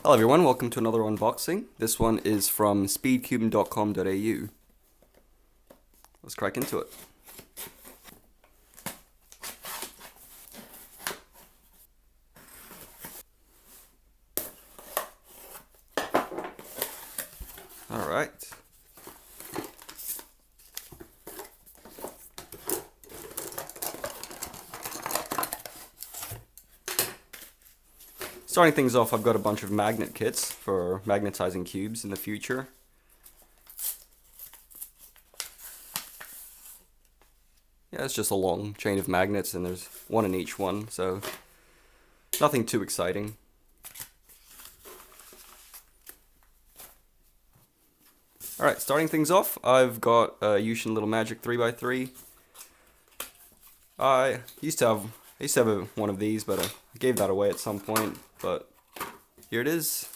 Hello everyone, welcome to another unboxing. This one is from speedcube.com.au. Let's crack into it. Alright. Starting things off, I've got a bunch of magnet kits for magnetizing cubes in the future. Yeah, it's just a long chain of magnets and there's one in each one, so nothing too exciting. Alright, starting things off, I've got a YongJun Little Magic 3x3. I used to have one of these, but I gave that away at some point, but here it is.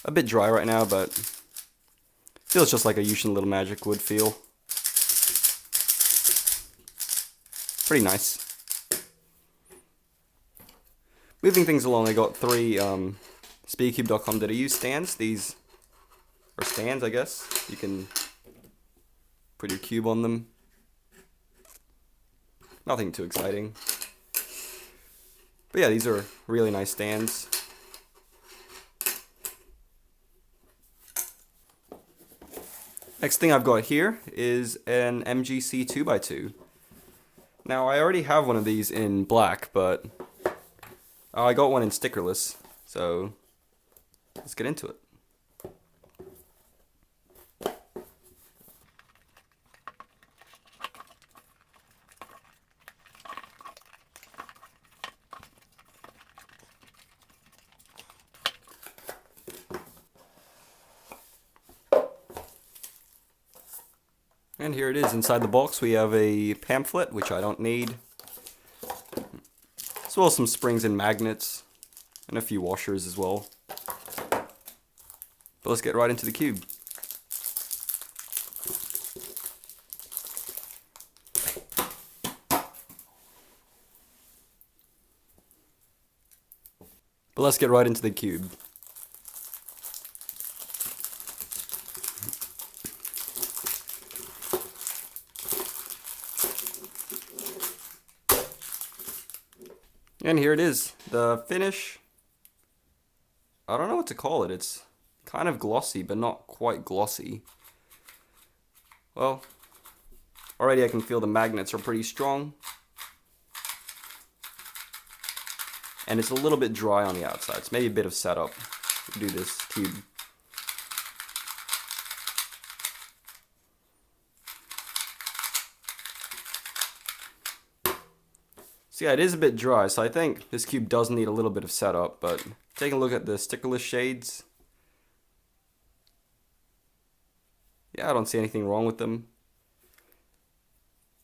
A bit dry right now, but feels just like a YongJun Little Magic would feel. Pretty nice. Moving things along, I got three speedcube.com.au stands. These are stands, I guess. You can put your cube on them. Nothing too exciting. But yeah, these are really nice stands. Next thing I've got here is an MGC 2x2. Now I already have one of these in black, but I got one in stickerless, so let's get into it. And here it is. Inside the box we have a pamphlet, which I don't need, as well as some springs and magnets, and a few washers as well. But let's get right into the cube. And here it is. The finish, I don't know what to call it. It's kind of glossy, but not quite glossy. Well, already I can feel the magnets are pretty strong. And it's a little bit dry on the outside. It's maybe a bit of setup to do this cube. So yeah, it is a bit dry, so I think this cube does need a little bit of setup, but taking a look at the stickerless shades, yeah, I don't see anything wrong with them.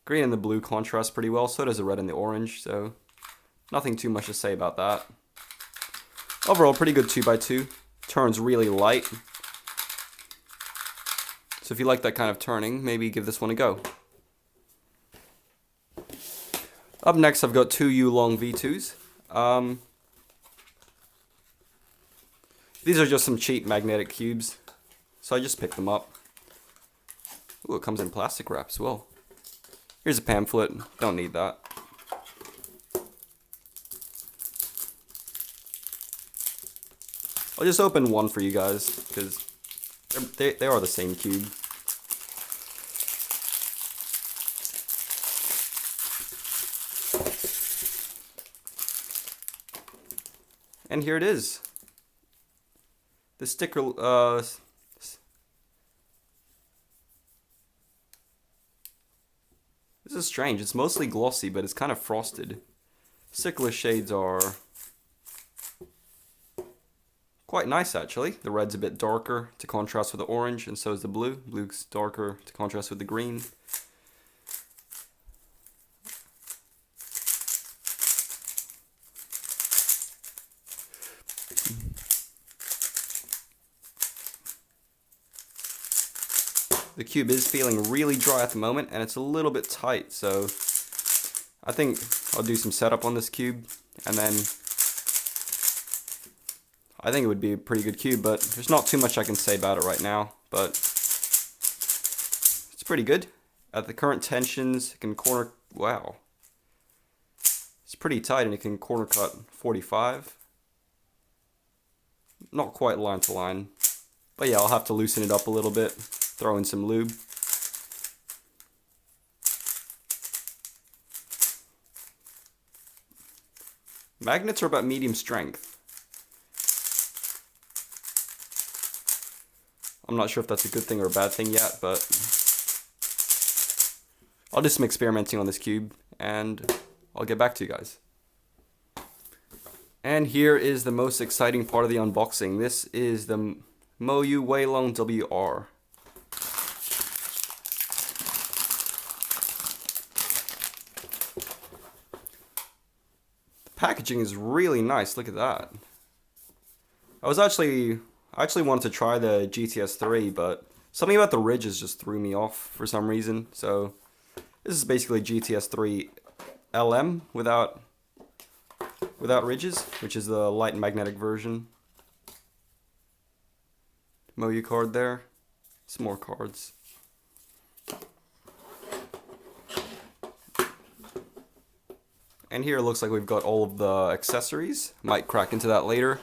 Green and the blue contrast pretty well, so does the red and the orange, so nothing too much to say about that. Overall, pretty good 2x2. Turns really light. So if you like that kind of turning, maybe give this one a go. Up next, I've got two YuLong V2s. These are just some cheap magnetic cubes, so I just picked them up. Ooh, it comes in plastic wrap as well. Here's a pamphlet, don't need that. I'll just open one for you guys, because they are the same cube. And here it is. The sticker, this is strange. It's mostly glossy, but it's kind of frosted. Stickerless shades are quite nice, actually. The red's a bit darker to contrast with the orange, and so is the blue. Blue's darker to contrast with the green. The cube is feeling really dry at the moment, and it's a little bit tight, so I think I'll do some setup on this cube, and then I think it would be a pretty good cube, but there's not too much I can say about it right now, but it's pretty good. At the current tensions, it can corner, wow. It's pretty tight and it can corner cut 45. Not quite line to line, but yeah, I'll have to loosen it up a little bit, throw in some lube. Magnets are about medium strength. I'm not sure if that's a good thing or a bad thing yet, but I'll do some experimenting on this cube and I'll get back to you guys. And here is the most exciting part of the unboxing. This is the MoYu WeiLong WR. Packaging is really nice. Look at that. I actually wanted to try the GTS3, but something about the ridges just threw me off for some reason. So this is basically GTS3 LM without ridges, which is the light magnetic version. MoYu card there. Some more cards. And here it looks like we've got all of the accessories. Might crack into that later.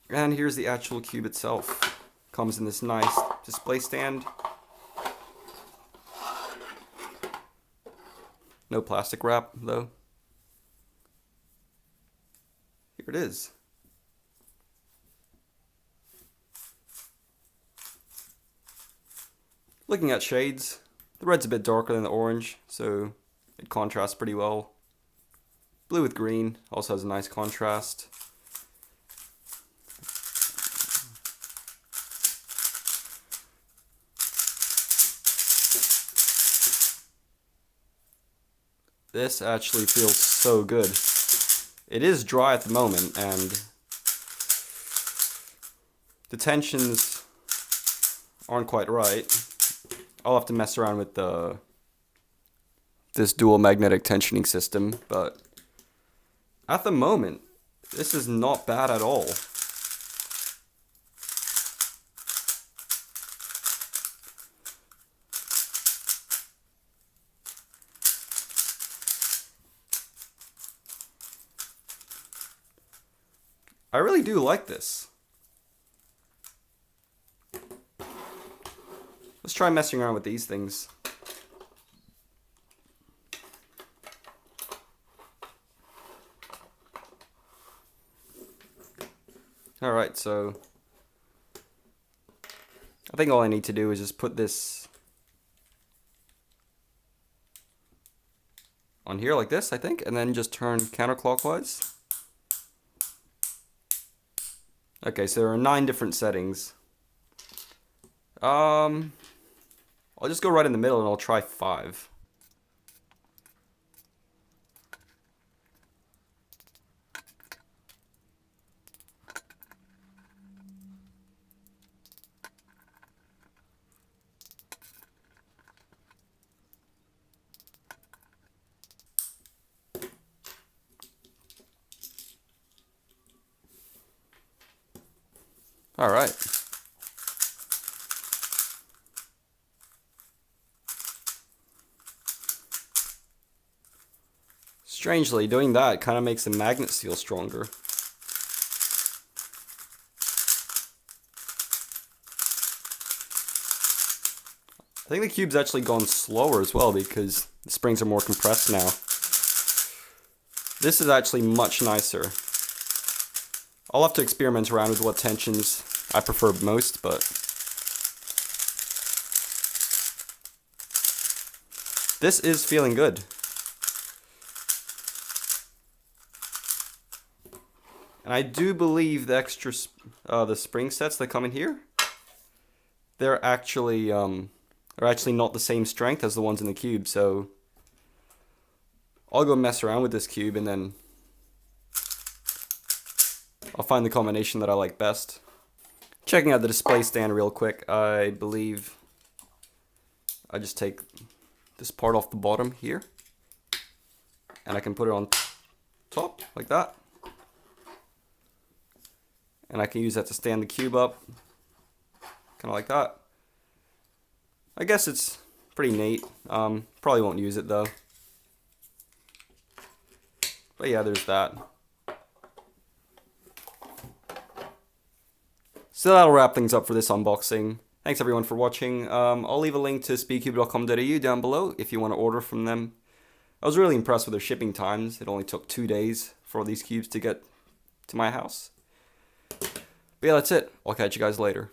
And here's the actual cube itself. Comes in this nice display stand. No plastic wrap though. Here it is. Looking at shades, the red's a bit darker than the orange, so it contrasts pretty well. Blue with green also has a nice contrast. This actually feels so good. It is dry at the moment, and the tensions aren't quite right. I'll have to mess around with this dual magnetic tensioning system, but at the moment, this is not bad at all. I really do like this. Let's try messing around with these things. Alright, so I think all I need to do is just put this on here like this, I think, and then just turn counterclockwise. Okay, so there are 9 different settings. I'll just go right in the middle and I'll try 5. All right. Strangely, doing that kind of makes the magnets feel stronger. I think the cube's actually gone slower as well because the springs are more compressed now. This is actually much nicer. I'll have to experiment around with what tensions I prefer most, but this is feeling good. And I do believe the extra the spring sets that come in here, they're actually not the same strength as the ones in the cube, so I'll go mess around with this cube and then I'll find the combination that I like best. Checking out the display stand real quick, I believe I just take this part off the bottom here. and I can put it on top like that. And I can use that to stand the cube up, kind of like that. I guess it's pretty neat. Probably won't use it though. But yeah, there's that. So that'll wrap things up for this unboxing. Thanks everyone for watching. I'll leave a link to speedcube.com.au down below if you want to order from them. I was really impressed with their shipping times. It only took 2 days for these cubes to get to my house. But yeah, that's it. I'll catch you guys later.